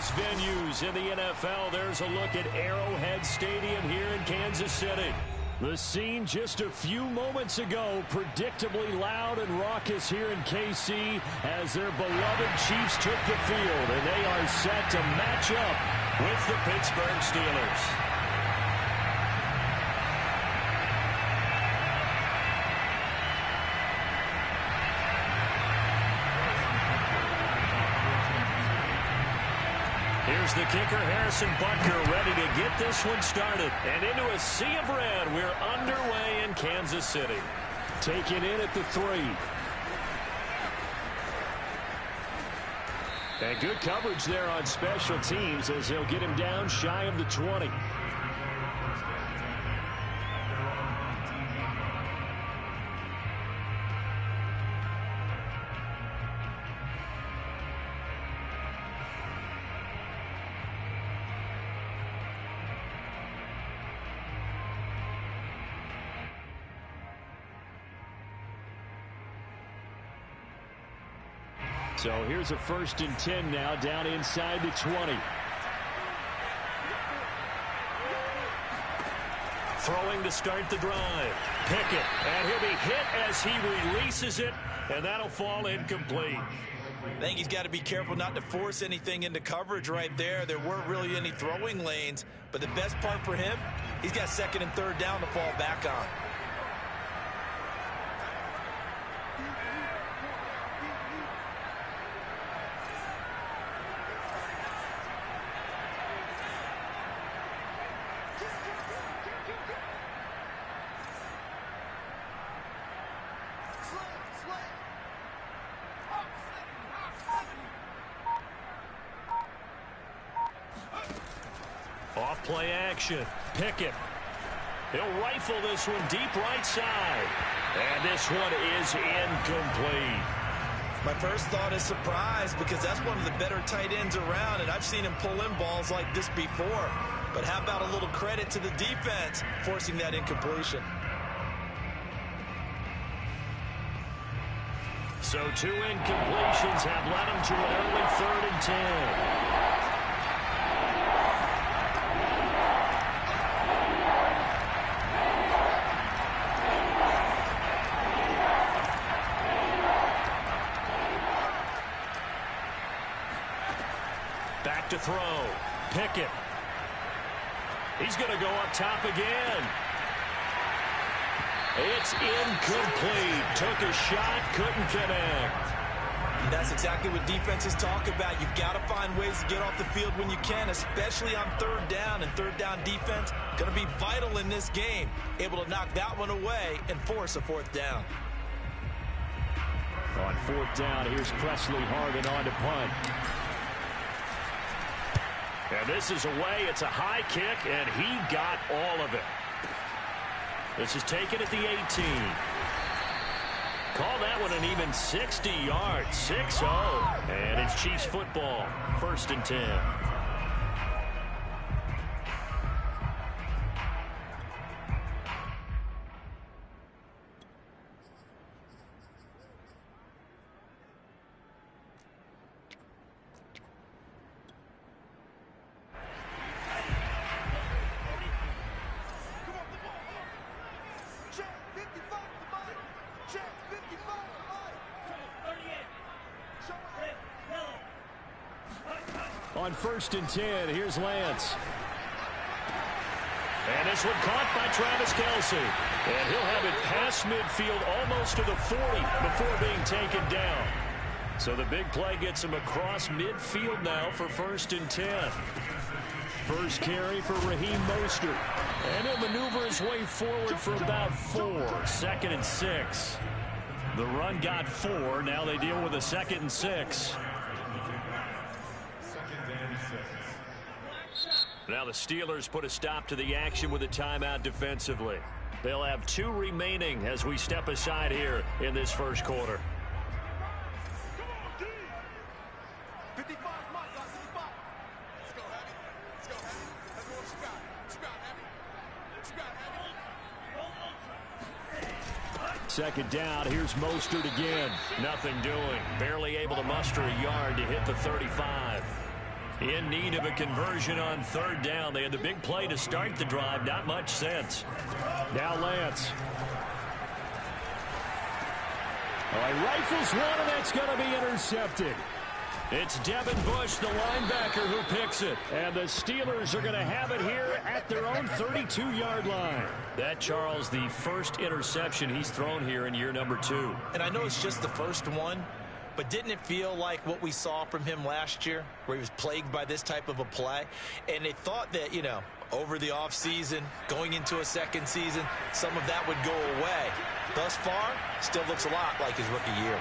sports venues in the NFL. There's a look at Arrowhead Stadium here in Kansas City. The scene just a few moments ago, predictably loud and raucous here in KC as their beloved Chiefs took the field, and they are set to match up with the Pittsburgh Steelers. Here's the kicker, Harrison Butker, ready to get this one started. And into a sea of red, we're underway in Kansas City. Taken in at the 3. And good coverage there on special teams as they'll get him down shy of the 20. So here's a 1st and 10 now, down inside the 20. Throwing to start the drive. Pickett, and he'll be hit as he releases it, and that'll fall incomplete. I think he's got to be careful not to force anything into coverage right there. There weren't really any throwing lanes, but the best part for him, he's got 2nd and 3rd down to fall back on. Off play action. Pickett. He'll rifle this one deep right side. And this one is incomplete. My first thought is surprise because that's one of the better tight ends around, and I've seen him pull in balls like this before. But how about a little credit to the defense forcing that incompletion? So 2 incompletions have led him to an early 3rd and 10. Back to throw. Pickett. He's going to go up top again. It's incomplete. Took a shot, couldn't connect. And that's exactly what defenses talk about. You've got to find ways to get off the field when you can, especially on 3rd down. And 3rd down defense going to be vital in this game. Able to knock that one away and force a 4th down. On 4th down, here's Presley Harvin on to punt. And this is away. It's a high kick, and he got all of it. This is taken at the 18. Call that one an even 60 yards. 6-0. And it's Chiefs football. 1st and 10. On 1st and 10, here's Lance. And this one caught by Travis Kelce. And he'll have it past midfield almost to the 40 before being taken down. So the big play gets him across midfield now for 1st and 10. First carry for Raheem Mostert. And he'll maneuver his way forward for about 4. 2nd and 6. The run got 4. Now they deal with a 2nd and 6. Now the Steelers put a stop to the action with a timeout defensively. They'll have 2 remaining as we step aside here in this first quarter. Second down, here's Mostert again. Nothing doing. Barely able to muster a yard to hit the 35. In need of a conversion on third down. They had the big play to start the drive. Not much sense. Now Lance. Oh, he rifles one, and that's going to be intercepted. It's Devin Bush, the linebacker, who picks it. And the Steelers are going to have it here at their own 32-yard line. That, Charles, the first interception he's thrown here in year number 2. And I know it's just the first one, but didn't it feel like what we saw from him last year, where he was plagued by this type of a play? And they thought that, you know, over the offseason, going into a second season, some of that would go away. Thus far, still looks a lot like his rookie year.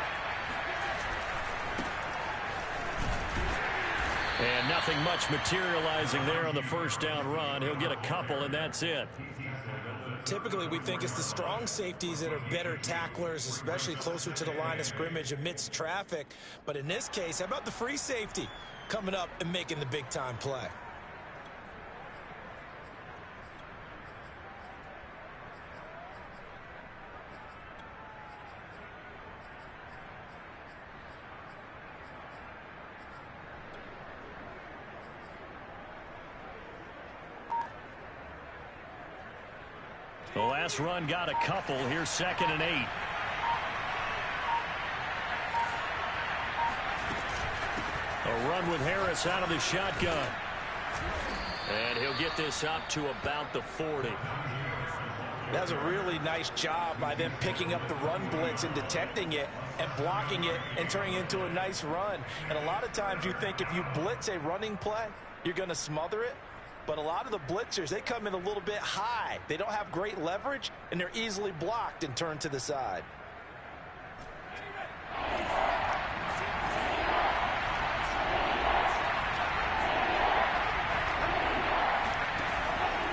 And nothing much materializing there on the first down run. He'll get a couple, and that's it. Typically, we think it's the strong safeties that are better tacklers, especially closer to the line of scrimmage amidst traffic. But in this case, how about the free safety coming up and making the big-time play? The last run got a couple. Here's 2nd and 8. A run with Harris out of the shotgun. And he'll get this up to about the 40. That was a really nice job by them picking up the run blitz and detecting it and blocking it and turning it into a nice run. And a lot of times you think if you blitz a running play, you're going to smother it. But a lot of the blitzers, they come in a little bit high. They don't have great leverage, and they're easily blocked and turned to the side.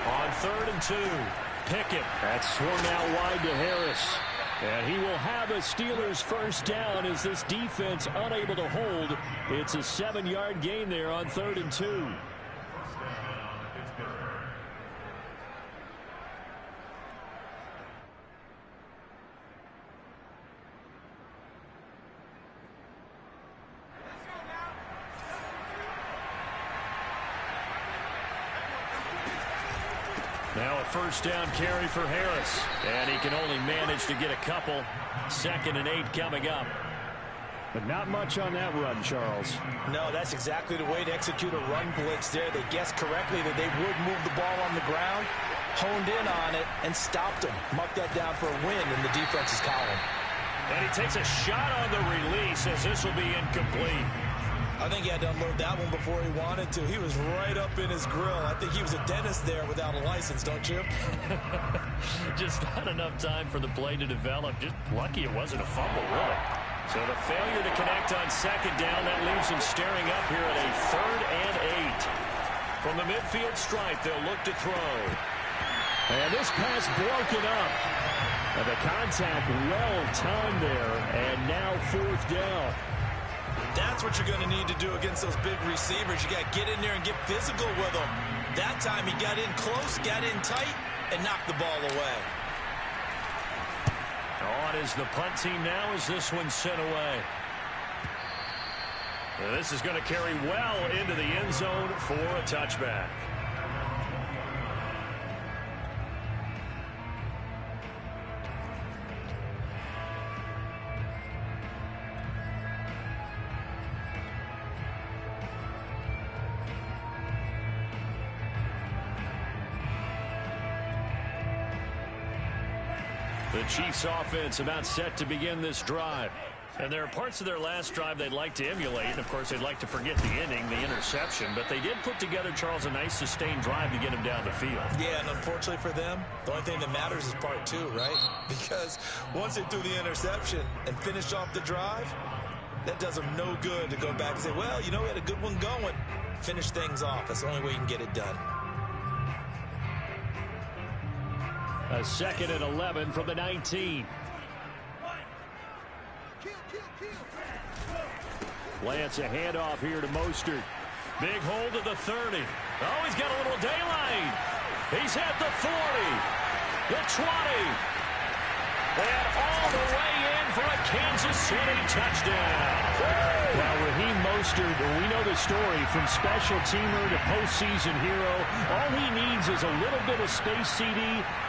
On 3rd and 2, Pickett. That's swung out wide to Harris. And he will have a Steelers first down as this defense unable to hold. It's a 7-yard gain there on 3rd and 2. Now a first down carry for Harris. And he can only manage to get a couple. 2nd and 8 coming up. But not much on that run, Charles. No, that's exactly the way to execute a run blitz there. They guessed correctly that they would move the ball on the ground, honed in on it, and stopped him. Marked that down for a win in the defense's column. And he takes a shot on the release as this will be incomplete. I think he had to unload that one before he wanted to. He was right up in his grill. I think he was a dentist there without a license, don't you? Just not enough time for the play to develop. Just lucky it wasn't a fumble, really. So the failure to connect on 2nd down, that leaves him staring up here at a 3rd and 8. From the midfield stripe, they'll look to throw. And this pass broken up. And the contact well timed there. And now 4th down. That's what you're going to need to do against those big receivers. You got to get in there and get physical with them. That time he got in close, got in tight, and knocked the ball away. On is the punt team now as this one's sent away. This is going to carry well into the end zone for a touchback. The Chiefs offense about set to begin this drive. And there are parts of their last drive they'd like to emulate. And, of course, they'd like to forget the ending, the interception. But they did put together, Charles, a nice sustained drive to get him down the field. Yeah, and unfortunately for them, the only thing that matters is part 2, right? Because once they threw the interception and finished off the drive, that does them no good to go back and say, well, you know, we had a good one going. Finish things off. That's the only way you can get it done. A 2nd and 11 from the 19. Lance, a handoff here to Mostert. Big hold of the 30. Oh, he's got a little daylight. He's at the 40. The 20. And all the way in for a Kansas City touchdown. Now, Raheem Mostert, we know the story, from special teamer to postseason hero. All he needs is a little bit of space, CD,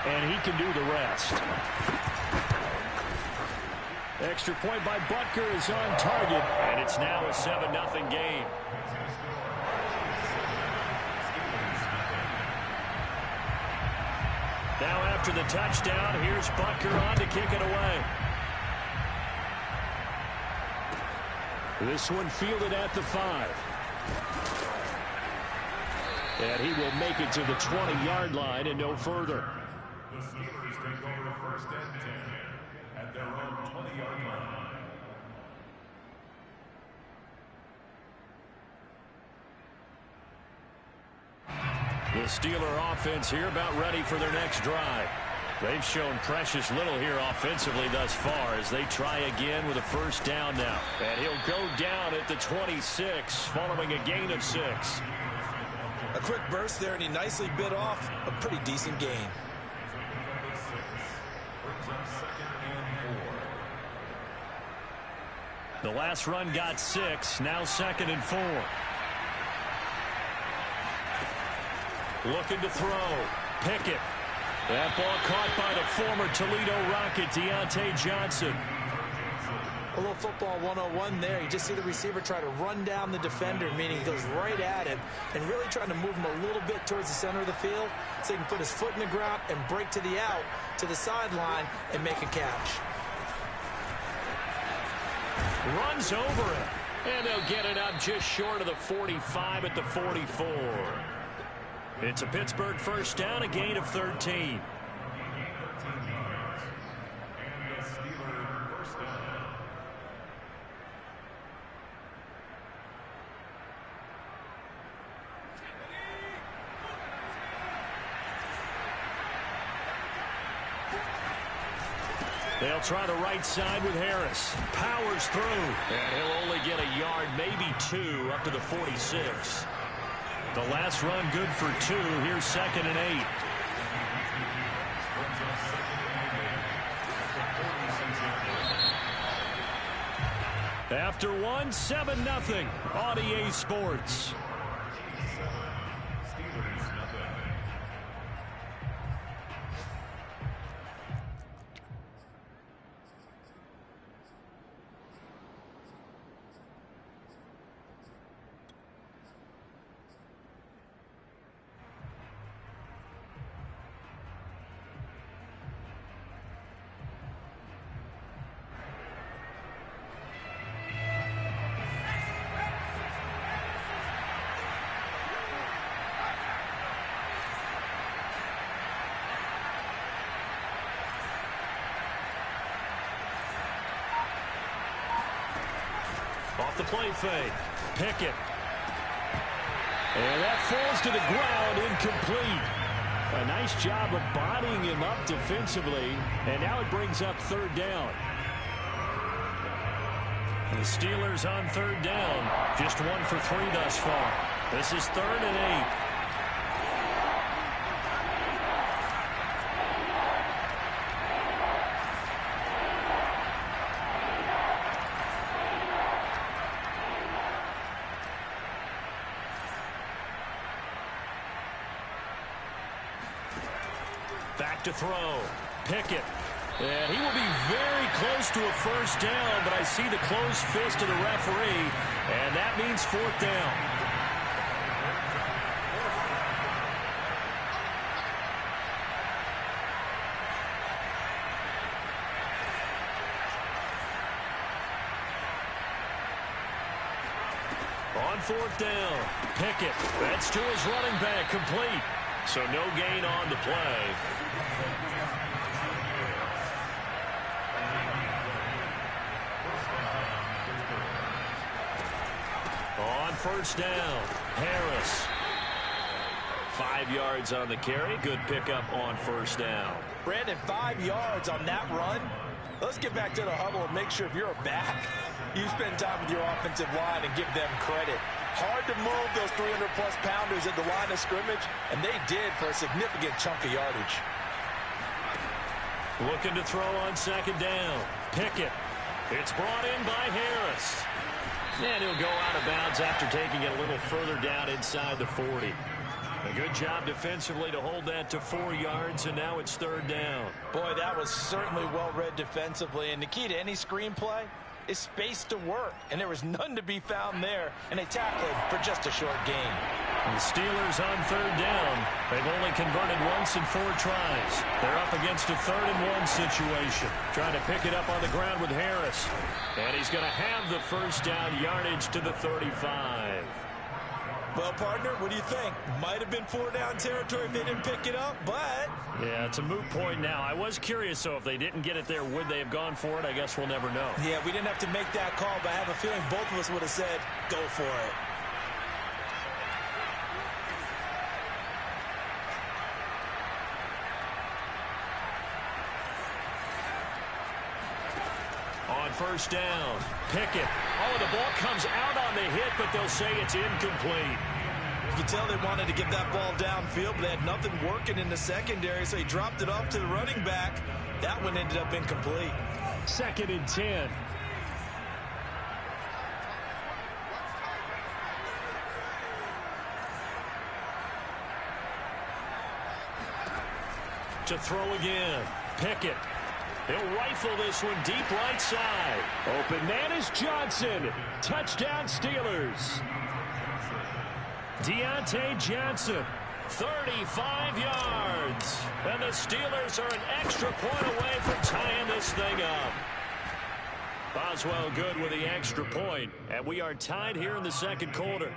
and he can do the rest. Extra point by Butker is on target, and it's now a 7-0 game. Now after the touchdown, here's Butker on to kick it away. This one fielded at the 5. And he will make it to the 20-yard line and no further. The Steelers take over first and 10 at their own 20-yard line. The Steeler offense here about ready for their next drive. They've shown precious little here offensively thus far as they try again with a first down now. And he'll go down at the 26 following a gain of 6. A quick burst there, and he nicely bit off a pretty decent gain. The last run got 6, now 2nd and 4. Looking to throw. Pickett. That ball caught by the former Toledo Rocket, Deontay Johnson. A little football 101 there. You just see the receiver try to run down the defender, meaning he goes right at him and really trying to move him a little bit towards the center of the field so he can put his foot in the ground and break to the out, to the sideline, and make a catch. Runs over it. And they'll get it up just short of the 45 at the 44. It's a Pittsburgh first down, a gain of 13. They'll try the right side with Harris. Powers through. And he'll only get a yard, maybe 2, up to the 46. The last run good for 2. Here's 2nd and 8. After 1, 7-0. On EA Sports. Off the play fake. Pickett. And that falls to the ground, incomplete. A nice job of bodying him up defensively. And now it brings up 3rd down. And the Steelers on 3rd down. Just 1 for 3 thus far. This is 3rd and 8. Back to throw. Pickett. And he will be very close to a first down, but I see the closed fist of the referee, and that means 4th down. On 4th down, Pickett. That's to his running back, complete. So no gain on the play. On 1st down, Harris. 5 yards on the carry. Good pickup on 1st down. Brandon, 5 yards on that run. Let's get back to the huddle and make sure if you're a back, you spend time with your offensive line and give them credit. Hard to move those 300-plus pounders at the line of scrimmage, and they did for a significant chunk of yardage. Looking to throw on 2nd down. Pickett. It's brought in by Harris. And he'll go out of bounds after taking it a little further down inside the 40. A good job defensively to hold that to 4 yards, and now it's 3rd down. Boy, that was certainly well-read defensively, and the key to any screenplay is space to work, and there was none to be found there, and they tackled for just a short gain. The Steelers on 3rd down. They've only converted once in 4 tries. They're up against a 3rd and 1 situation. Trying to pick it up on the ground with Harris. And he's going to have the first down yardage to the 35. Well, partner, what do you think? Might have been 4-down territory if they didn't pick it up, but... Yeah, it's a moot point now. I was curious, so if they didn't get it there, would they have gone for it? I guess we'll never know. Yeah, we didn't have to make that call, but I have a feeling both of us would have said, go for it. On 1st down, Pickett. Oh, the ball comes out on the hit, but they'll say it's incomplete. You can tell they wanted to get that ball downfield, but they had nothing working in the secondary, so he dropped it off to the running back. That one ended up incomplete. 2nd and 10. To throw again, Pickett. He'll rifle this one deep right side. Open man is Johnson. Touchdown Steelers. Deontay Johnson, 35 yards. And the Steelers are an extra point away from tying this thing up. Boswell good with the extra point. And we are tied here in the 2nd quarter.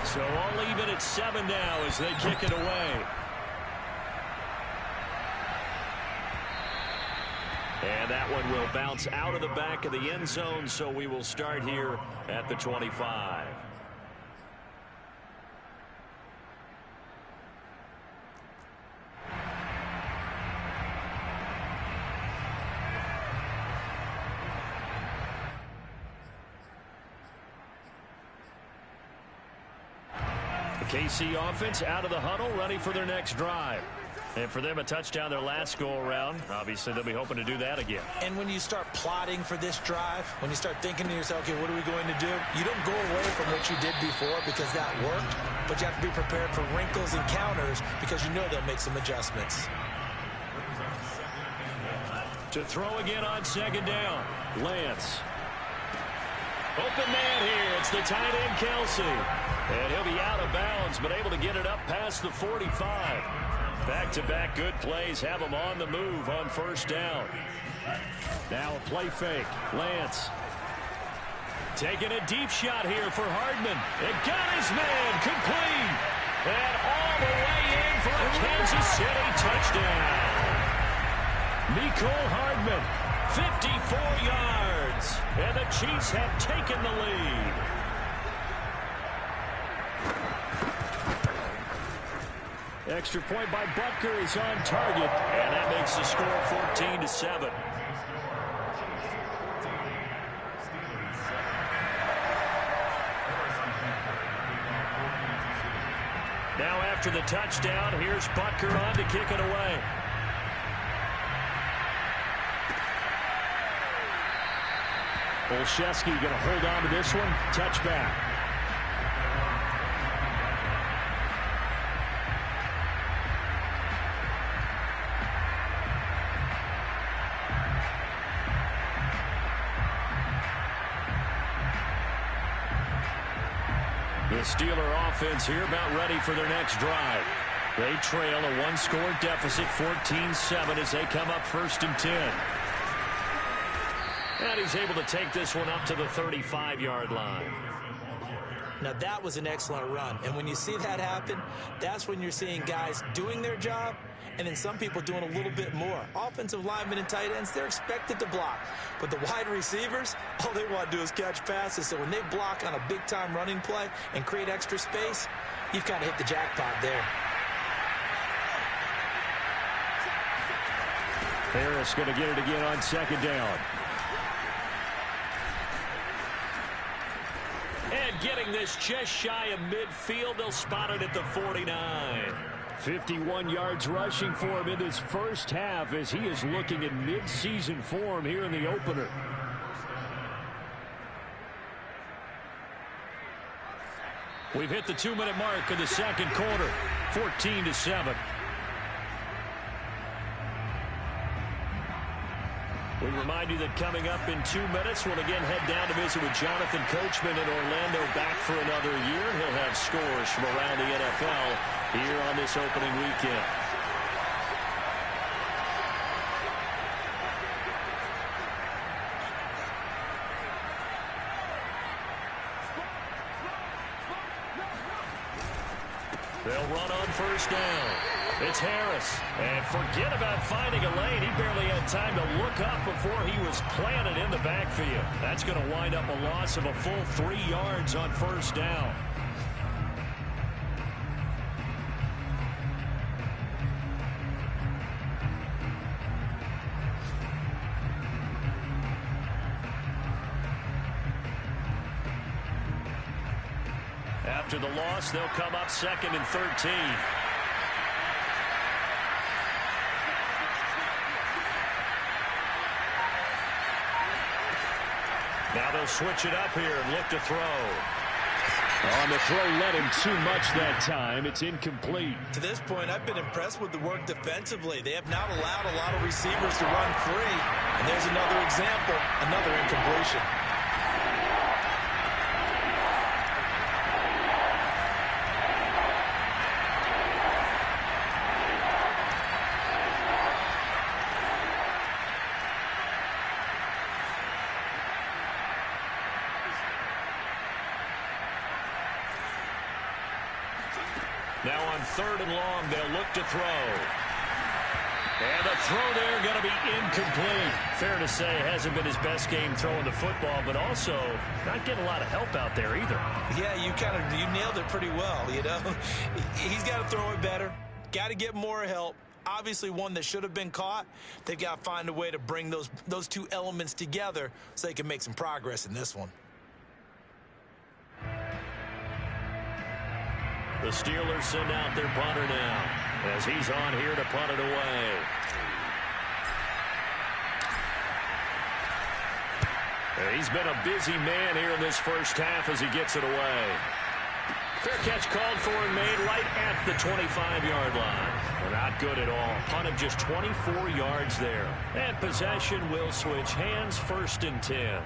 So all even at 7 now as they kick it away. And that one will bounce out of the back of the end zone, so we will start here at the 25. KC offense out of the huddle, ready for their next drive. And for them, a touchdown their last go-around. Obviously, they'll be hoping to do that again. And when you start plotting for this drive, when you start thinking to yourself, okay, what are we going to do? You don't go away from what you did before because that worked, but you have to be prepared for wrinkles and counters because you know they'll make some adjustments. To throw again on 2nd down, Lance. Open man here. It's the tight end, Kelsey. And he'll be out of bounds, but able to get it up past the 45. Back-to-back good plays have him on the move on 1st down. Now a play fake. Lance taking a deep shot here for Hardman. It got his man complete. And all the way in for a Kansas City touchdown. Mecole Hardman, 54 yards. And the Chiefs have taken the lead. Extra point by Butker is on target, and that makes the score 14-7. Now after the touchdown, here's Butker on to kick it away. Olszewski going to hold on to this one. Touchback. The Steeler offense here about ready for their next drive. They trail a one-score deficit, 14-7, as they come up 1st and 10. And he's able to take this one up to the 35-yard line. Now that was an excellent run. And when you see that happen, that's when you're seeing guys doing their job and then some people doing a little bit more. Offensive linemen and tight ends, they're expected to block. But the wide receivers, all they want to do is catch passes. So when they block on a big-time running play and create extra space, you've kind of hit the jackpot there. Harris going to get it again on 2nd down. And getting this just shy of midfield, they'll spot it at the 49. 51 yards rushing for him in this first half as he is looking in mid-season form here in the opener. We've hit the 2-minute mark of the second quarter, 14-7. We remind you that coming up in 2 minutes, we'll again head down to visit with Jonathan Coachman in Orlando, back for another year. He'll have scores from around the NFL here on this opening weekend. They'll run on first down. It's Harris. And forget about finding a lane. He barely had time to look up before he was planted in the backfield. That's going to wind up a loss of a full 3 yards on first down. After the loss, they'll come up 2nd and 13. Now they'll switch it up here and look to throw. On the throw, let him too much that time. It's incomplete. To this point, I've been impressed with the work defensively. They have not allowed a lot of receivers to run free. And there's another example, another incompletion. Now on 3rd and long, they'll look to throw. And the throw there going to be incomplete. Fair to say, hasn't been his best game throwing the football, but also not getting a lot of help out there either. Yeah, you nailed it pretty well, you know. He's got to throw it better. Got to get more help. Obviously one that should have been caught. They've got to find a way to bring those two elements together so they can make some progress in this one. The Steelers send out their punter now as he's on here to punt it away. He's been a busy man here in this first half as he gets it away. Fair catch called for and made right at the 25-yard line. Well, not good at all. Punt of just 24 yards there. And possession will switch hands, 1st and 10.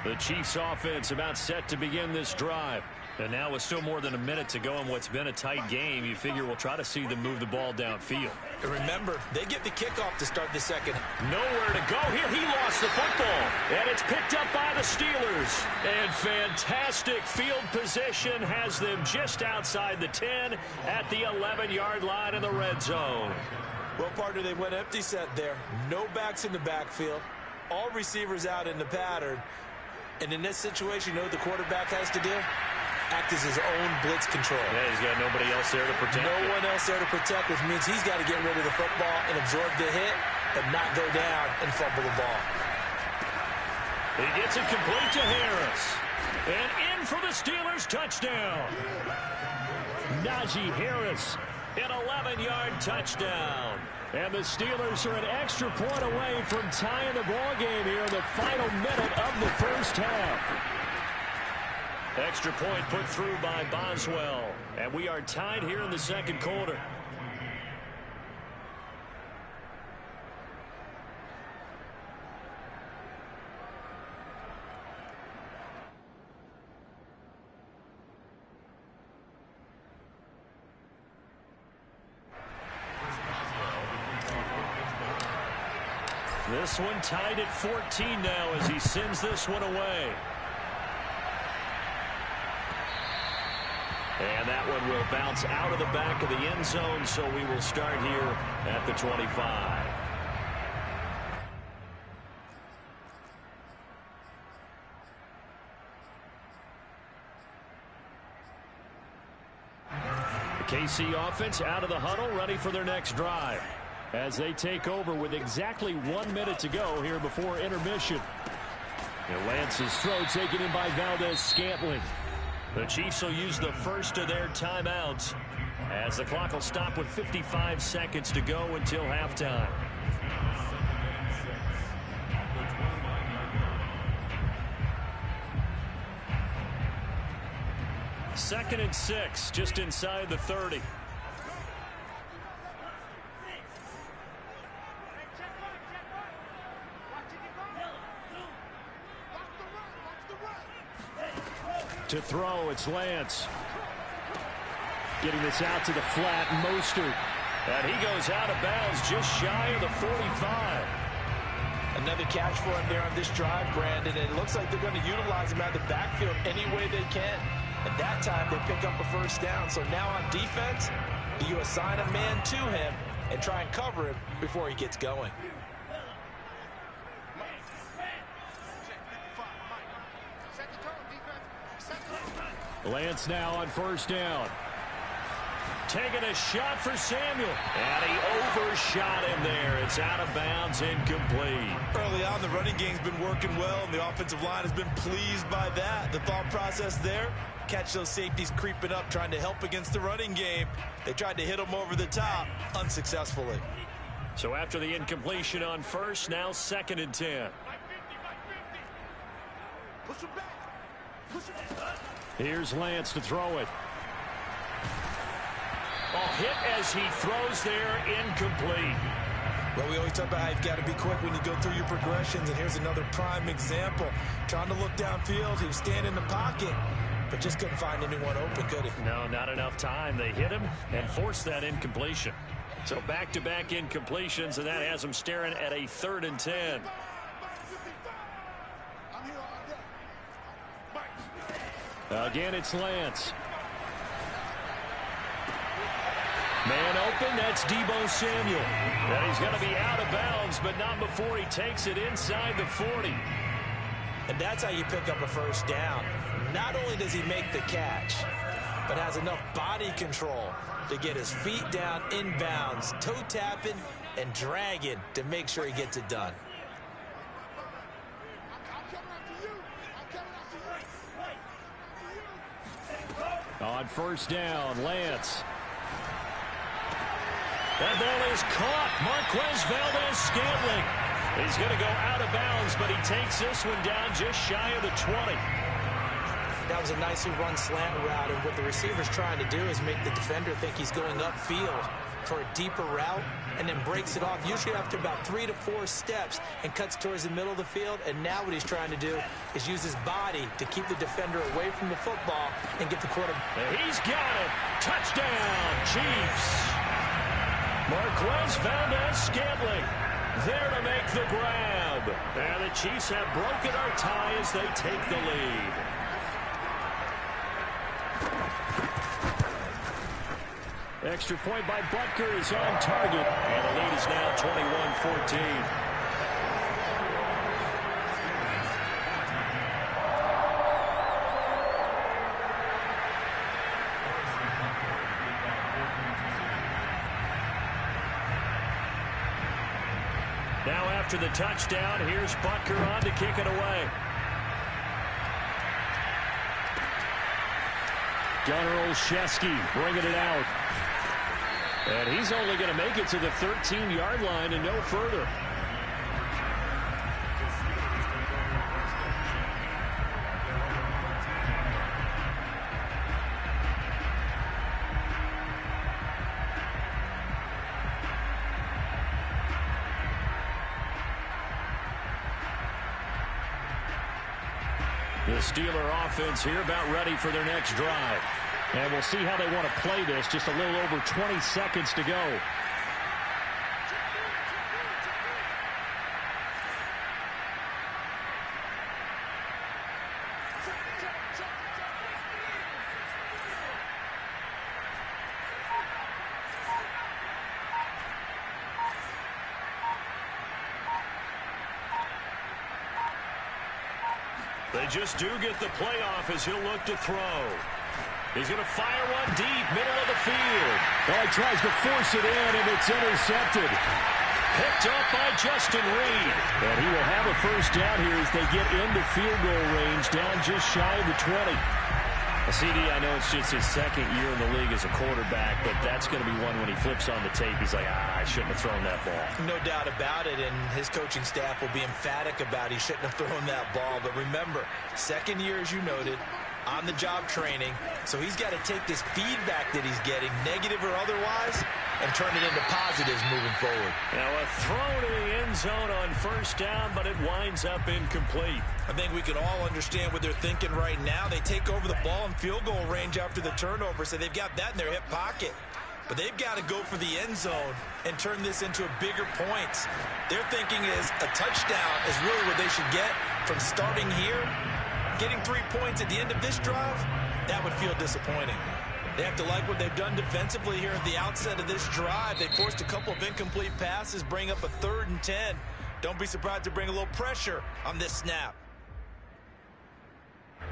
The Chiefs offense about set to begin this drive. And now with still more than a minute to go in what's been a tight game, you figure we'll try to see them move the ball downfield. And remember, they get the kickoff to start the second. Nowhere to go here. He lost the football. And it's picked up by the Steelers. And fantastic field position has them just outside the 10 at the 11-yard line in the red zone. Well, partner, they went empty set there. No backs in the backfield. All receivers out in the pattern. And in this situation, you know what the quarterback has to do? Act as his own blitz control. Yeah, he's got nobody else there to protect. No one else there to protect, which means he's got to get rid of the football and absorb the hit, but not go down and fumble the ball. He gets it complete to Harris. And in for the Steelers touchdown. Najee Harris, an 11-yard touchdown. And the Steelers are an extra point away from tying the ball game here in the final minute of the first half. Extra point put through by Boswell. And we are tied here in the second quarter. This one tied at 14 now as he sends this one away. And that one will bounce out of the back of the end zone, so we will start here at the 25. The KC offense out of the huddle, ready for their next drive as they take over with exactly 1 minute to go here before intermission. And Lance's throw taken in by Valdes-Scantling. The Chiefs will use the first of their timeouts as the clock will stop with 55 seconds to go until halftime. Second and 6, just inside the 30. To throw, it's Lance. Getting this out to the flat, Mostert. And he goes out of bounds just shy of the 45. Another catch for him there on this drive, Brandon. And it looks like they're going to utilize him out of the backfield any way they can. And that time they pick up a first down. So now on defense, you assign a man to him and try and cover him before he gets going. Lance now on first down. Taking a shot for Samuel. And he overshot him there. It's out of bounds, incomplete. Early on, the running game's been working well, and the offensive line has been pleased by that. The thought process there, catch those safeties creeping up, trying to help against the running game. They tried to hit them over the top, unsuccessfully. So after the incompletion on first, now second and 10. Here's Lance to throw it. Hit as he throws there, incomplete. Well, we always talk about how you've got to be quick when you go through your progressions, and here's another prime example. Trying to look downfield, he was standing in the pocket, but just couldn't find anyone open, could he? No, not enough time. They hit him and forced that incompletion. So back-to-back incompletions, and that has him staring at a 3rd and 10. Again, it's Lance. Man open, that's Deebo Samuel. And he's going to be out of bounds, but not before he takes it inside the 40. And that's how you pick up a first down. Not only does he make the catch, but has enough body control to get his feet down inbounds, toe tapping and dragging to make sure he gets it done. On first down, Lance. That ball is caught. Marquez Valdes-Scantling. He's going to go out of bounds, but he takes this one down just shy of the 20. That was a nicely run slant route, and what the receiver's trying to do is make the defender think he's going upfield for a deeper route, and then breaks it off, usually after about 3 to 4 steps, and cuts towards the middle of the field. And now what he's trying to do is use his body to keep the defender away from the football and get the quarterback. He's got it. Touchdown, Chiefs. Marquez Valdes-Scantling there to make the grab. And the Chiefs have broken our tie as they take the lead. Extra point by Butker is on target. And the lead is now 21-14. Now after the touchdown, here's Butker on to kick it away. Gunnar Olszewski bringing it out. And he's only going to make it to the 13-yard line and no further. The Steeler offense here about ready for their next drive. And we'll see how they want to play this. Just a little over 20 seconds to go. They just do get the playoff as he'll look to throw. He's going to fire one deep, middle of the field. Oh, he tries to force it in, and it's intercepted. Picked up by Justin Reed. And he will have a first down here as they get into field goal range, down just shy of the 20. CD, I know it's just his second year in the league as a quarterback, but that's going to be one when he flips on the tape. He's like, I shouldn't have thrown that ball. No doubt about it, and his coaching staff will be emphatic about he shouldn't have thrown that ball. But remember, second year, as you noted, on-the-job training, so he's got to take this feedback that he's getting, negative or otherwise, and turn it into positives moving forward. Now a throw to the end zone on first down, but it winds up incomplete. I think we can all understand what they're thinking right now. They take over the ball in field goal range after the turnover, so they've got that in their hip pocket. But they've got to go for the end zone and turn this into a bigger points. Their thinking is a touchdown is really what they should get from starting here. Getting 3 points at the end of this drive, that would feel disappointing. They have to like what they've done defensively here at the outset of this drive. They forced a couple of incomplete passes, bring up a 3rd and 10. Don't be surprised to bring a little pressure on this snap.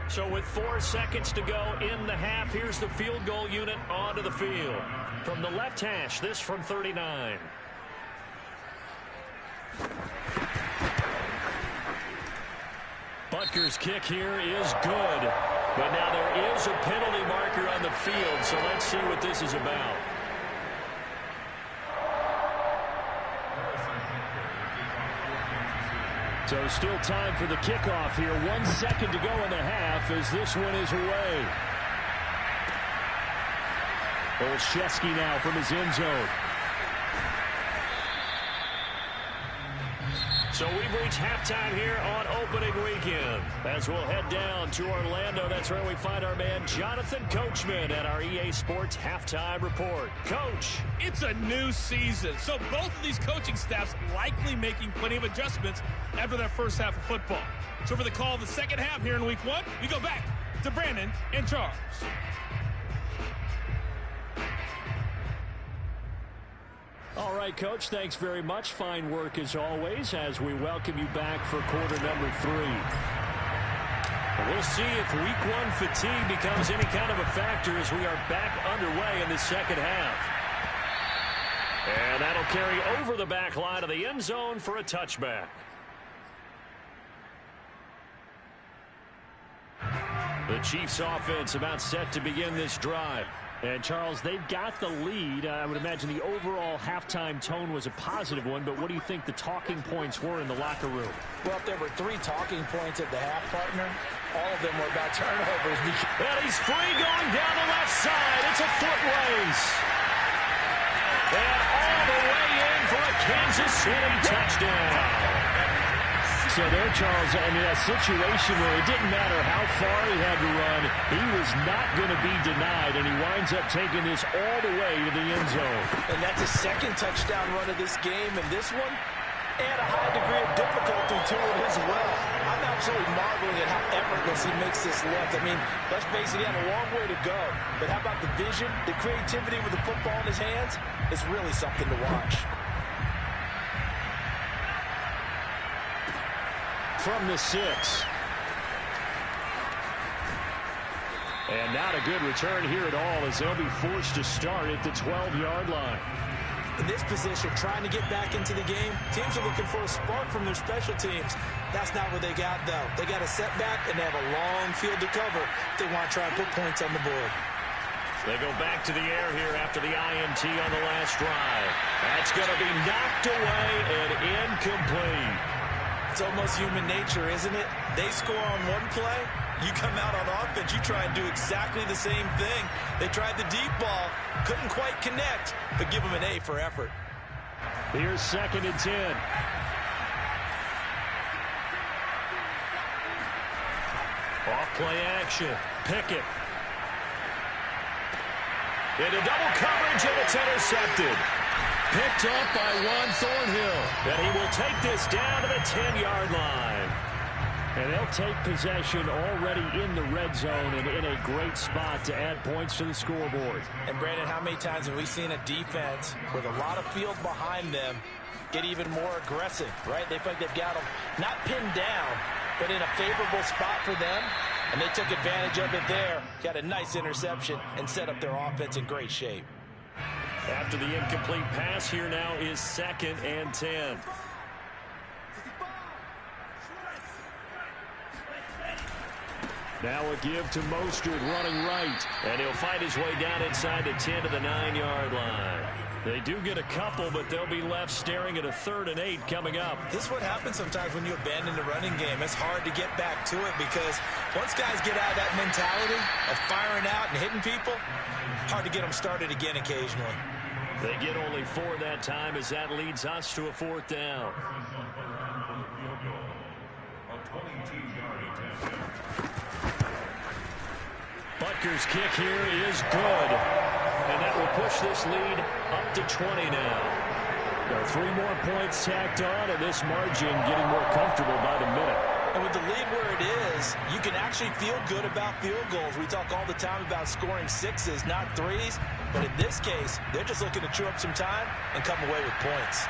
So with 4 seconds to go in the half, here's the field goal unit onto the field. From the left hash, this from 39. Butker's kick here is good. But now there is a penalty marker on the field, so let's see what this is about. So still time for the kickoff here. 1 second to go in the half as this one is away. Olszewski now from his end zone. So we've reached halftime here on opening weekend. As we'll head down to Orlando, that's where we find our man Jonathan Coachman at our EA Sports Halftime Report. Coach. It's a new season, so both of these coaching staffs likely making plenty of adjustments after that first half of football. So for the call of the second half here in week 1, we go back to Brandon and Charles. All right, Coach, thanks very much. Fine work as always as we welcome you back for quarter number 3. We'll see if week 1 fatigue becomes any kind of a factor as we are back underway in the second half. And that'll carry over the back line of the end zone for a touchback. The Chiefs offense about set to begin this drive. And, Charles, they've got the lead. I would imagine the overall halftime tone was a positive one, but what do you think the talking points were in the locker room? Well, if there were 3 talking points at the half, partner, all of them were about turnovers. And he's free going down the left side. It's a foot race. And all the way in for a Kansas City touchdown. So there, Charles, I mean, a situation where it didn't matter how far he had to run, he was not going to be denied, and he winds up taking this all the way to the end zone. And that's his second touchdown run of this game, and this one, and a high degree of difficulty to it as well. I'm absolutely marveling at how effortless he makes this look. I mean, let's face it, he had a long way to go, but how about the vision, the creativity with the football in his hands? It's really something to watch. From the 6. And not a good return here at all as they'll be forced to start at the 12-yard line. In this position, trying to get back into the game, teams are looking for a spark from their special teams. That's not what they got, though. They got a setback, and they have a long field to cover if they want to try and put points on the board. They go back to the air here after the INT on the last drive. That's going to be knocked away and incomplete. It's almost human nature, isn't it? They score on one play, you come out on offense, you try and do exactly the same thing. They tried the deep ball, couldn't quite connect, but give them an A for effort. Here's 2nd and 10. Off play action. Pickett. Into double coverage, and it's intercepted. Picked up by Juan Thornhill. And he will take this down to the 10-yard line. And they'll take possession already in the red zone and in a great spot to add points to the scoreboard. And, Brandon, how many times have we seen a defense with a lot of field behind them get even more aggressive, right? They feel like they've got them not pinned down, but in a favorable spot for them. And they took advantage of it there. Got a nice interception and set up their offense in great shape. After the incomplete pass, here now is 2nd and 10. Now a give to Mostert running right. And he'll find his way down inside the 10 to the 9-yard line. They do get a couple, but they'll be left staring at a 3rd and 8 coming up. This is what happens sometimes when you abandon the running game. It's hard to get back to it because once guys get out of that mentality of firing out and hitting people, hard to get them started again occasionally. They get only 4 that time as that leads us to a 4th down. Butker's kick here is good. And that will push this lead up to 20 now. Now 3 more points tacked on, and this margin getting more comfortable by the minute. And with the lead where it is, you can actually feel good about field goals. We talk all the time about scoring 6s, not 3s. But in this case, they're just looking to chew up some time and come away with points.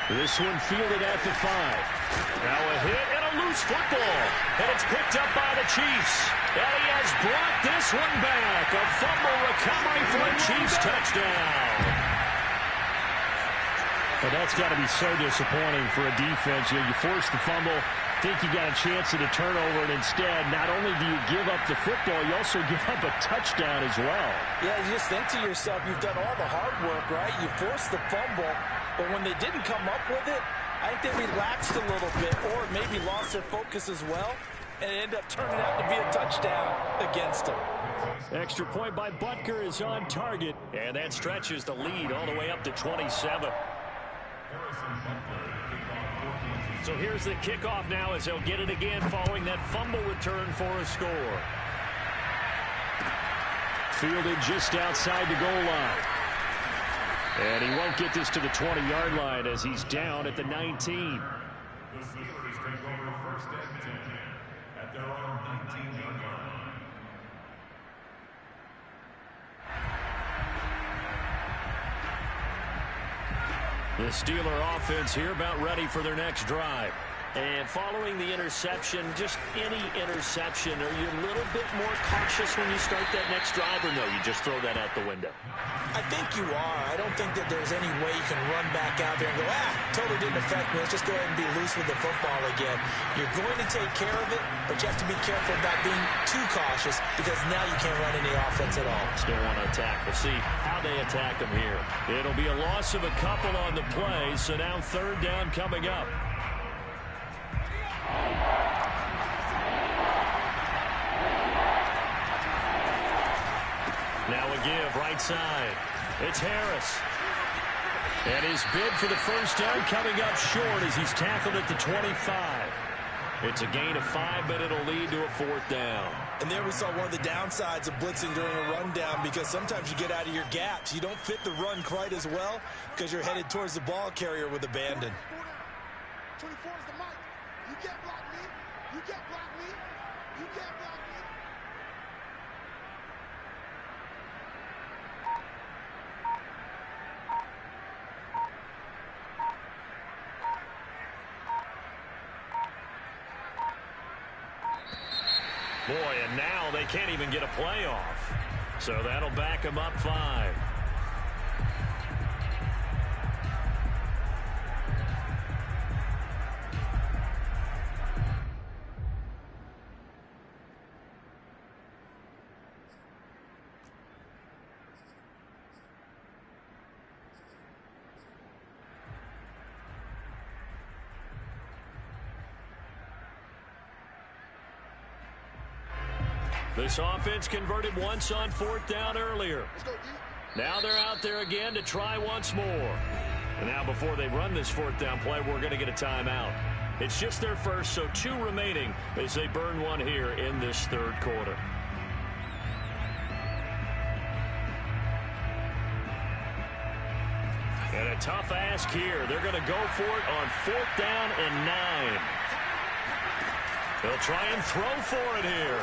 This one fielded at the 5. Now a hit and a loose football. And it's picked up by the Chiefs. And he has brought this one back. A fumble recovery for a Chiefs touchdown. Well, that's got to be so disappointing for a defense. You force the fumble, think you got a chance at a turnover, and instead, not only do you give up the football, you also give up a touchdown as well. Yeah, you just think to yourself, you've done all the hard work, right? You forced the fumble, but when they didn't come up with it, I think they relaxed a little bit or maybe lost their focus as well, and it ended up turning out to be a touchdown against them. Extra point by Butker is on target, and that stretches the lead all the way up to 27. So here's the kickoff now as they'll get it again following that fumble return for a score. Fielded just outside the goal line. And he won't get this to the 20-yard line as he's down at the 19. The Steelers take over 1st and 10 at their own 19-yard line. The Steeler offense here about ready for their next drive. And following the interception, just any interception, are you a little bit more cautious when you start that next drive, or no, you just throw that out the window? I think you are. I don't think that there's any way you can run back out there and go, totally didn't affect me. Let's just go ahead and be loose with the football again. You're going to take care of it, but you have to be careful about being too cautious because now you can't run any offense at all. Still want to attack. We'll see how they attack them here. It'll be a loss of a couple on the play, so now 3rd down coming up. Now a give right side. It's Harris. And his bid for the 1st down coming up short as he's tackled at the 25. It's a gain of 5, but it'll lead to a 4th down. And there we saw one of the downsides of blitzing during a rundown because sometimes you get out of your gaps. You don't fit the run quite as well because you're headed towards the ball carrier with abandon. 24 is the mic. You can't block me. You can't block me. You can't block me. Boy, and now they can't even get a play off. So that'll back them up 5. This offense converted once on 4th down earlier. Now they're out there again to try once more. And now before they run this 4th down play, we're going to get a timeout. It's just their first, so 2 remaining as they burn one here in this 3rd quarter. And a tough ask here. They're going to go for it on 4th down and 9. They'll try and throw for it here.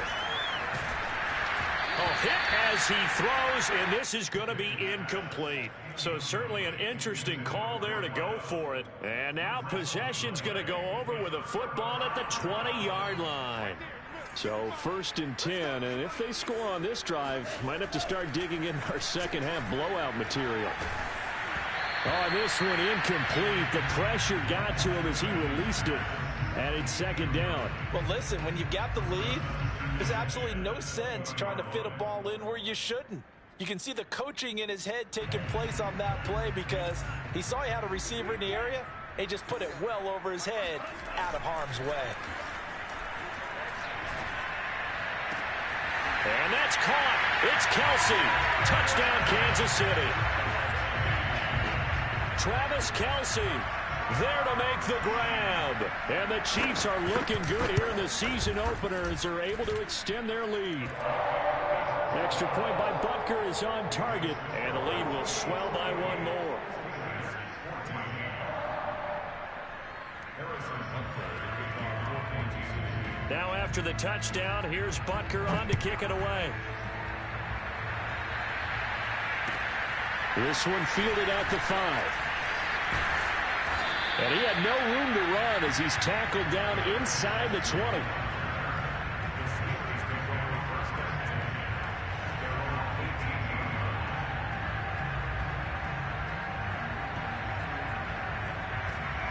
A hit as he throws, and this is going to be incomplete. So certainly an interesting call there to go for it. And now possession's going to go over with a football at the 20-yard line. So 1st and 10, and if they score on this drive, might have to start digging in our second half blowout material. Oh, this one incomplete. The pressure got to him as he released it, and it's 2nd down. Well, listen, when you've got the lead, there's absolutely no sense trying to fit a ball in where you shouldn't. You can see the coaching in his head taking place on that play because he saw he had a receiver in the area. He just put it well over his head, out of harm's way. And that's caught. It's Kelce. Touchdown, Kansas City. Travis Kelce there to make the grab. And the Chiefs are looking good here in the season opener as they're able to extend their lead. Extra point by Butker is on target, and the lead will swell by 1 more. Now after the touchdown, here's Butker on to kick it away. This one fielded at the 5. And he had no room to run as he's tackled down inside the 20.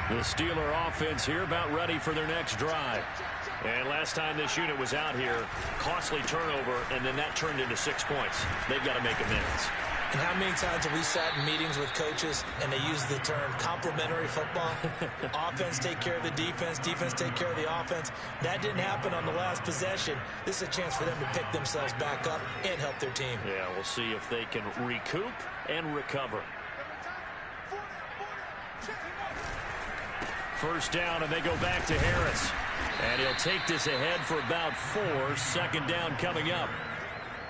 The Steeler offense here about ready for their next drive. And last time this unit was out here, costly turnover, and then that turned into 6 points. They've got to make amends. And how many times have we sat in meetings with coaches and they use the term complementary football? Offense take care of the defense, defense take care of the offense. That didn't happen on the last possession. This is a chance for them to pick themselves back up and help their team. Yeah, we'll see if they can recoup and recover. 1st down, and they go back to Harris. And he'll take this ahead for about 4. 2nd down coming up.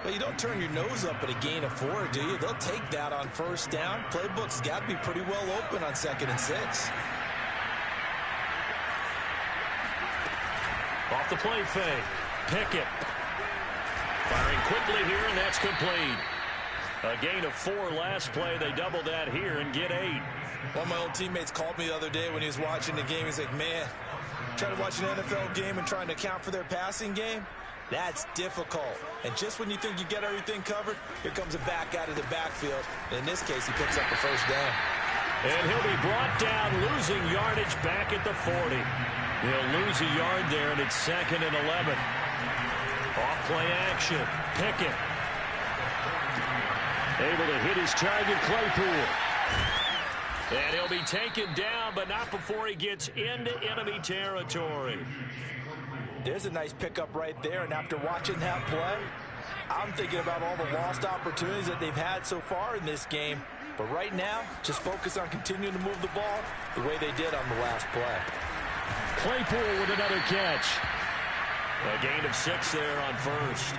Well, you don't turn your nose up at a gain of 4, do you? They'll take that on 1st down. Playbook's got to be pretty well open on 2nd and 6. Off the play fake. Pickett. Firing quickly here, and that's complete. A gain of 4 last play. They double that here and get 8. One of my old teammates called me the other day when he was watching the game. He's like, man, trying to watch an NFL game and trying to account for their passing game, that's difficult. And just when you think you get everything covered, here comes a back out of the backfield. And in this case, he picks up the 1st down. And he'll be brought down, losing yardage back at the 40. He'll lose a yard there, and it's 2nd and 11. Off-play action. Pickett. Able to hit his target, Claypool. And he'll be taken down, but not before he gets into enemy territory. There's a nice pickup right there, and after watching that play, I'm thinking about all the lost opportunities that they've had so far in this game. But right now, just focus on continuing to move the ball the way they did on the last play. Claypool with another catch. A gain of 6 there on 1st.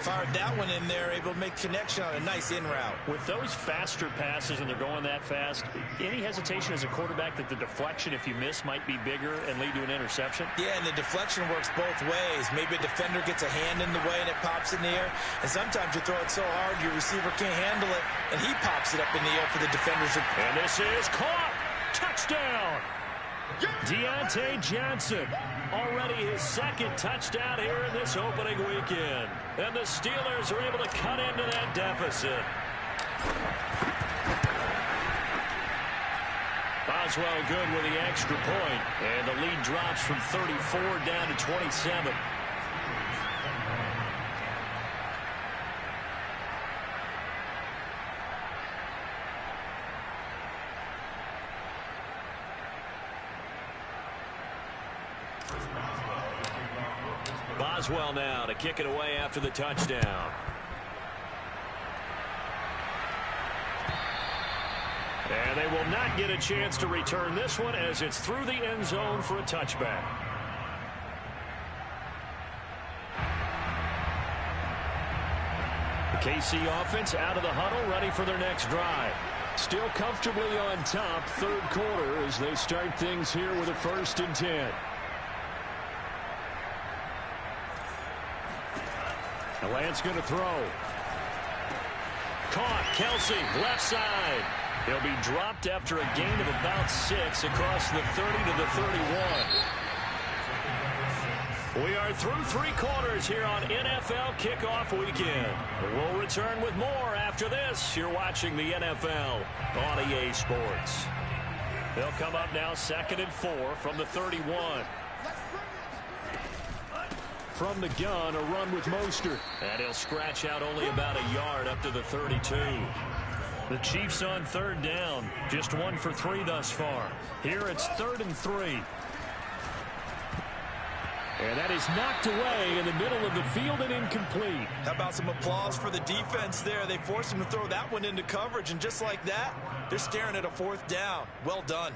Fired that one in there, able to make connection on a nice in route. With those faster passes and they're going that fast, any hesitation as a quarterback that the deflection, if you miss, might be bigger and lead to an interception? Yeah, and the deflection works both ways. Maybe a defender gets a hand in the way and it pops in the air. And sometimes you throw it so hard your receiver can't handle it, and he pops it up in the air for the defenders. And this is caught. Touchdown. Deontay Johnson. Already his 2nd touchdown here in this opening weekend. And the Steelers are able to cut into that deficit. Boswell good with the extra point. And the lead drops from 34 down to 27. Boswell now to kick it away after the touchdown. And they will not get a chance to return this one as it's through the end zone for a touchback. The KC offense out of the huddle, ready for their next drive. Still comfortably on top, 3rd quarter as they start things here with a 1st and 10. Lance going to throw. Caught. Kelce, left side. He'll be dropped after a gain of about 6 across the 30 to the 31. We are through 3 quarters here on NFL Kickoff Weekend. We'll return with more after this. You're watching the NFL on EA Sports. They'll come up now 2nd and 4 from the 31. From the gun, a run with Mostert. And he'll scratch out only about a yard up to the 32. The Chiefs on 3rd down. Just 1 for 3 thus far. Here it's 3rd and 3. And that is knocked away in the middle of the field and incomplete. How about some applause for the defense there? They forced him to throw that one into coverage, and just like that, they're staring at a 4th down. Well done.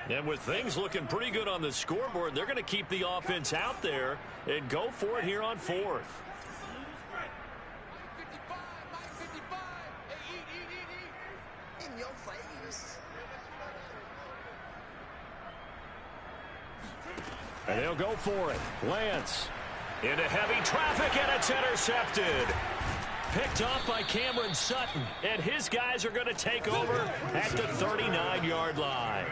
And with things looking pretty good on the scoreboard, they're going to keep the offense out there and go for it here on 4th. In your face. And they'll go for it. Lance into heavy traffic, and it's intercepted. Picked off by Cameron Sutton, and his guys are going to take over at the 39-yard line.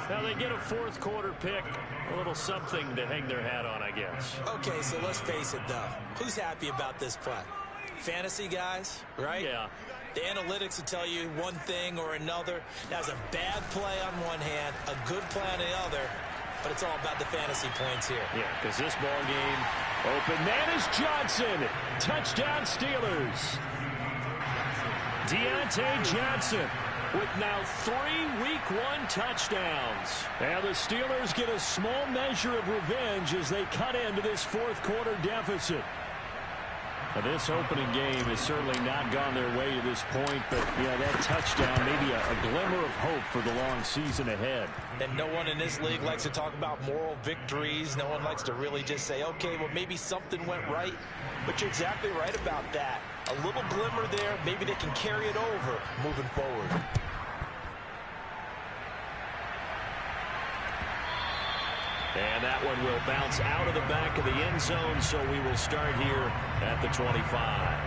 Now they get a 4th quarter pick, a little something to hang their hat on, I guess. Okay, so let's face it, though. Who's happy about this play? Fantasy guys, right? Yeah. The analytics will tell you one thing or another. That's a bad play on one hand, a good play on the other. But it's all about the fantasy points here. Yeah, because this ball game, open man is Johnson. Touchdown Steelers. Deontay Johnson with now 3 Week 1 touchdowns. And the Steelers get a small measure of revenge as they cut into this 4th quarter deficit. Now, this opening game has certainly not gone their way to this point, but yeah, that touchdown, maybe a glimmer of hope for the long season ahead. And no one in this league likes to talk about moral victories. No one likes to really just say, okay, well, maybe something went right. But you're exactly right about that. A little glimmer there. Maybe they can carry it over moving forward. And that one will bounce out of the back of the end zone, so we will start here at the 25.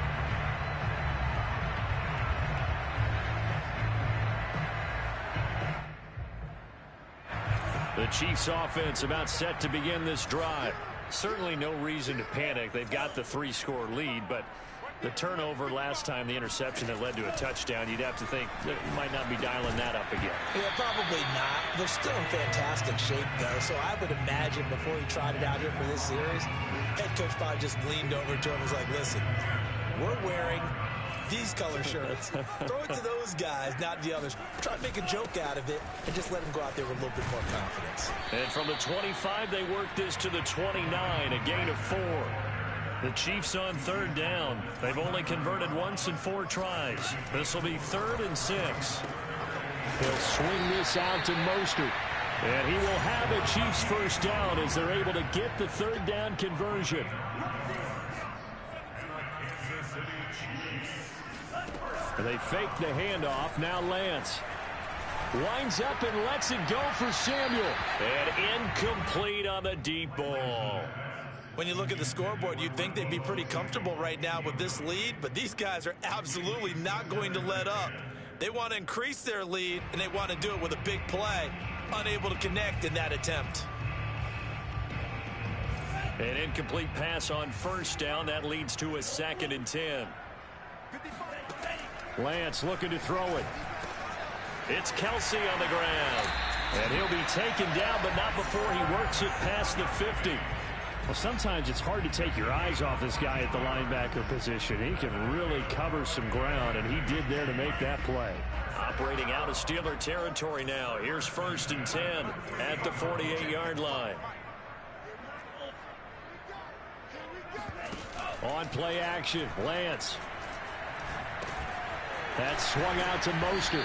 The Chiefs offense about set to begin this drive. Certainly no reason to panic. They've got the 3-score lead, but the turnover last time, the interception that led to a touchdown, you'd have to think that might not be dialing that up again. Yeah, probably not. They're still in fantastic shape, though, so I would imagine before he tried it out here for this series, head coach probably just leaned over to him and was like, listen, we're wearing these color shirts. Throw it to those guys, not the others. Try to make a joke out of it and just let them go out there with a little bit more confidence. And from the 25, they work this to the 29, a gain of 4. The Chiefs on 3rd down. They've only converted once in 4 tries. This will be 3rd and 6. He'll swing this out to Mostert. And he will have a Chiefs 1st down as they're able to get the 3rd down conversion. And they fake the handoff. Now Lance winds up and lets it go for Samuel. And incomplete on the deep ball. When you look at the scoreboard, you'd think they'd be pretty comfortable right now with this lead, but these guys are absolutely not going to let up. They want to increase their lead, and they want to do it with a big play. Unable to connect in that attempt. An incomplete pass on 1st down. That leads to a 2nd and 10. Lance looking to throw it. It's Kelsey on the ground. And he'll be taken down, but not before he works it past the 50. Well, sometimes it's hard to take your eyes off this guy at the linebacker position. He can really cover some ground, and he did there to make that play. Operating out of Steeler territory now. Here's 1st and 10 at the 48-yard line. On play action, Lance. That's swung out to Mostert.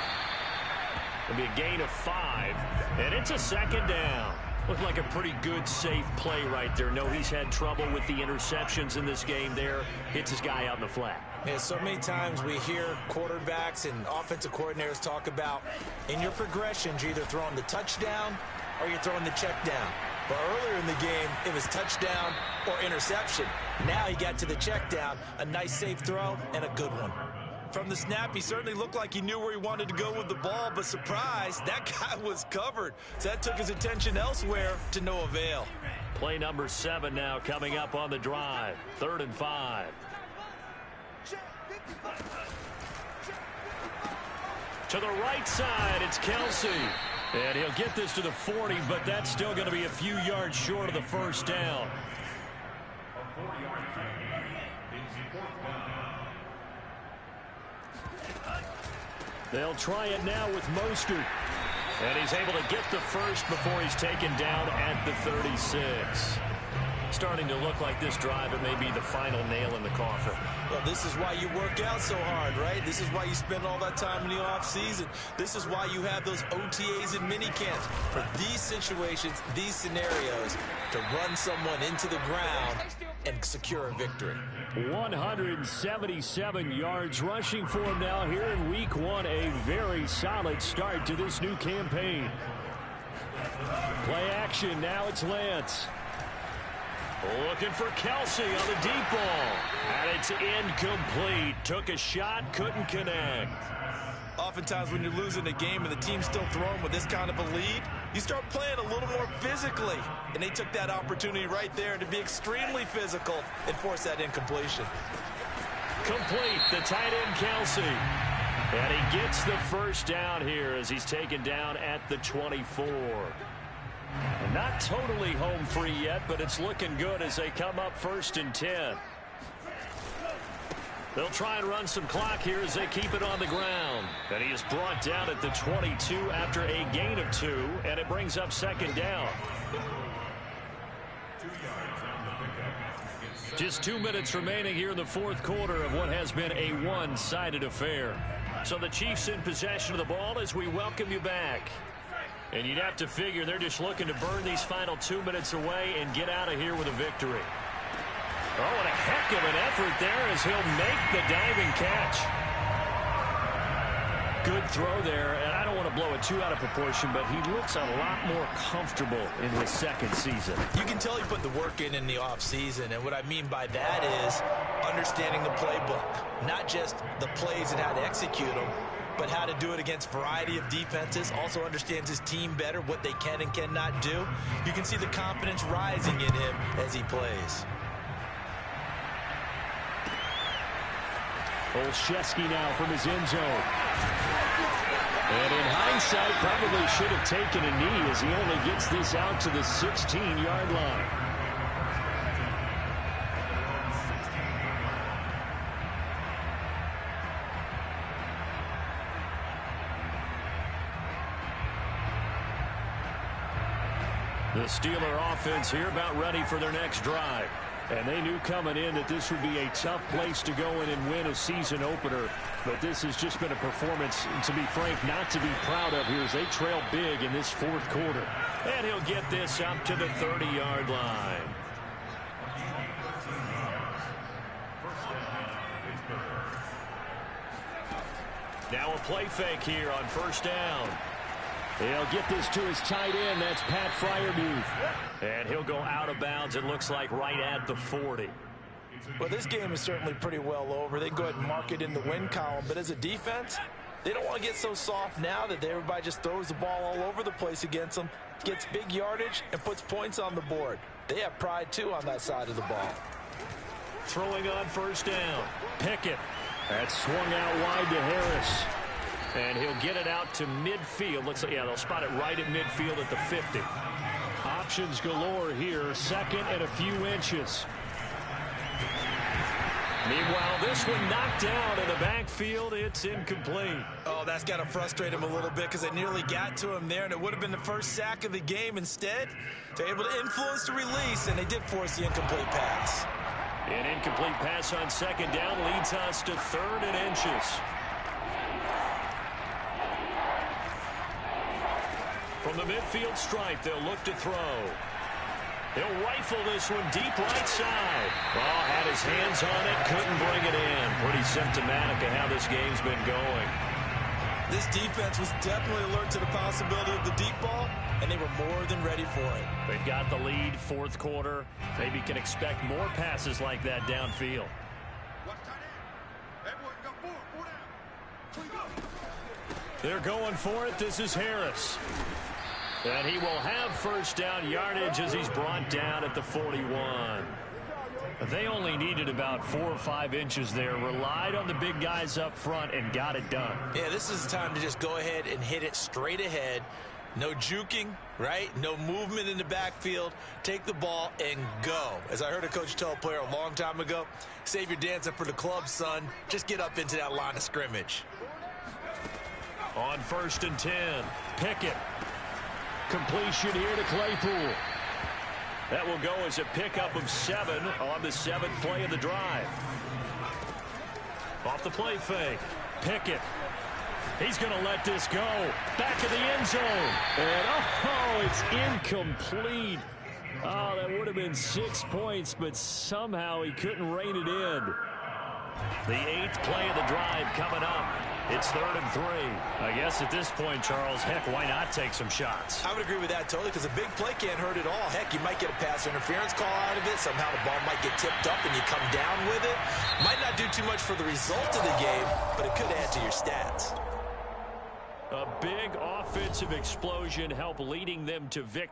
It'll be a gain of 5, and it's a 2nd down. Looked like a pretty good, safe play right there. No, he's had trouble with the interceptions in this game there. Hits his guy out in the flat. Yeah, so many times we hear quarterbacks and offensive coordinators talk about in your progressions, you're either throwing the touchdown or you're throwing the check down. But earlier in the game, it was touchdown or interception. Now he got to the check down, a nice safe throw and a good one. From the snap, he certainly looked like he knew where he wanted to go with the ball, but surprise, that guy was covered. So that took his attention elsewhere to no avail. Play number 7 now coming up on the drive. 3rd and 5. To the right side, it's Kelsey. And he'll get this to the 40, but that's still going to be a few yards short of the first down. They'll try it now with Mostert. And he's able to get the first before he's taken down at the 36. Starting to look like this drive, it may be the final nail in the coffin. Well, this is why you work out so hard, right? This is why you spend all that time in the offseason. This is why you have those OTAs and minicamps. For these situations, these scenarios, to run someone into the ground and secure a victory. 177 yards rushing for him now here in week 1. A very solid start to this new campaign. Play action. Now it's Lance. Looking for Kelsey on the deep ball. And it's incomplete. Took a shot, couldn't connect. Oftentimes when you're losing a game and the team's still throwing with this kind of a lead, you start playing a little more physically. And they took that opportunity right there to be extremely physical and force that incompletion. Complete, the tight end Kelsey. And he gets the first down here as he's taken down at the 24. And not totally home free yet, but it's looking good as they come up 1st and 10. They'll try and run some clock here as they keep it on the ground. And he is brought down at the 22 after a gain of 2, and it brings up 2nd down. Just 2 minutes remaining here in the 4th quarter of what has been a one-sided affair. So the Chiefs in possession of the ball as we welcome you back. And you'd have to figure they're just looking to burn these final 2 minutes away and get out of here with a victory. Oh, what a heck of an effort there as he'll make the diving catch. Good throw there, and I don't want to blow it too out of proportion, but he looks a lot more comfortable in his 2nd season. You can tell he put the work in the offseason, and what I mean by that is understanding the playbook. Not just the plays and how to execute them, but how to do it against a variety of defenses. Also understands his team better, what they can and cannot do. You can see the confidence rising in him as he plays. Olszewski now from his end zone. And in hindsight, probably should have taken a knee as he only gets this out to the 16-yard line. The Steeler offense here about ready for their next drive. And they knew coming in that this would be a tough place to go in and win a season opener. But this has just been a performance, to be frank, not to be proud of here as they trail big in this 4th quarter. And he'll get this up to the 30-yard line. Now a play fake here on 1st down. He'll get this to his tight end. That's Pat Freiermuth. And he'll go out of bounds, it looks like, right at the 40. Well, this game is certainly pretty well over. They go ahead and mark it in the win column. But as a defense, they don't want to get so soft now that everybody just throws the ball all over the place against them, gets big yardage, and puts points on the board. They have pride, too, on that side of the ball. Throwing on 1st down. Pickett. That's swung out wide to Harris. And he'll get it out to midfield. Looks like, yeah, they'll spot it right at midfield at the 50. Options galore here. 2nd and a few inches. Meanwhile, this one knocked down in the backfield. It's incomplete. Oh, that's got to frustrate him a little bit because they nearly got to him there, and it would have been the first sack of the game. Instead, they're able to influence the release, and they did force the incomplete pass. An incomplete pass on 2nd down leads us to 3rd and inches. From the midfield stripe, they'll look to throw. He'll rifle this one deep right side. Oh, had his hands on it, couldn't bring it in. Pretty symptomatic of how this game's been going. This defense was definitely alert to the possibility of the deep ball, and they were more than ready for it. They've got the lead, 4th quarter. Maybe can expect more passes like that downfield. Watch tight end. That boy got 4 down. They're going for it. This is Harris. And he will have first down yardage as he's brought down at the 41. They only needed about 4 or 5 inches there, relied on the big guys up front, and got it done. Yeah, this is the time to just go ahead and hit it straight ahead. No juking, right? No movement in the backfield. Take the ball and go. As I heard a coach tell a player a long time ago, save your dancing for the club, son. Just get up into that line of scrimmage. On 1st and 10, Pickett. Completion here to Claypool. That will go as a pickup of 7 on the 7th play of the drive. Off the play fake. Pickett. He's going to let this go. Back in the end zone. And, it's incomplete. Oh, that would have been 6 points, but somehow he couldn't rein it in. The 8th play of the drive coming up. It's 3rd and 3. I guess at this point, Charles, heck, why not take some shots? I would agree with that totally, because a big play can't hurt at all. Heck, you might get a pass interference call out of it. Somehow the ball might get tipped up and you come down with it. Might not do too much for the result of the game, but it could add to your stats. A big offensive explosion helped leading them to victory.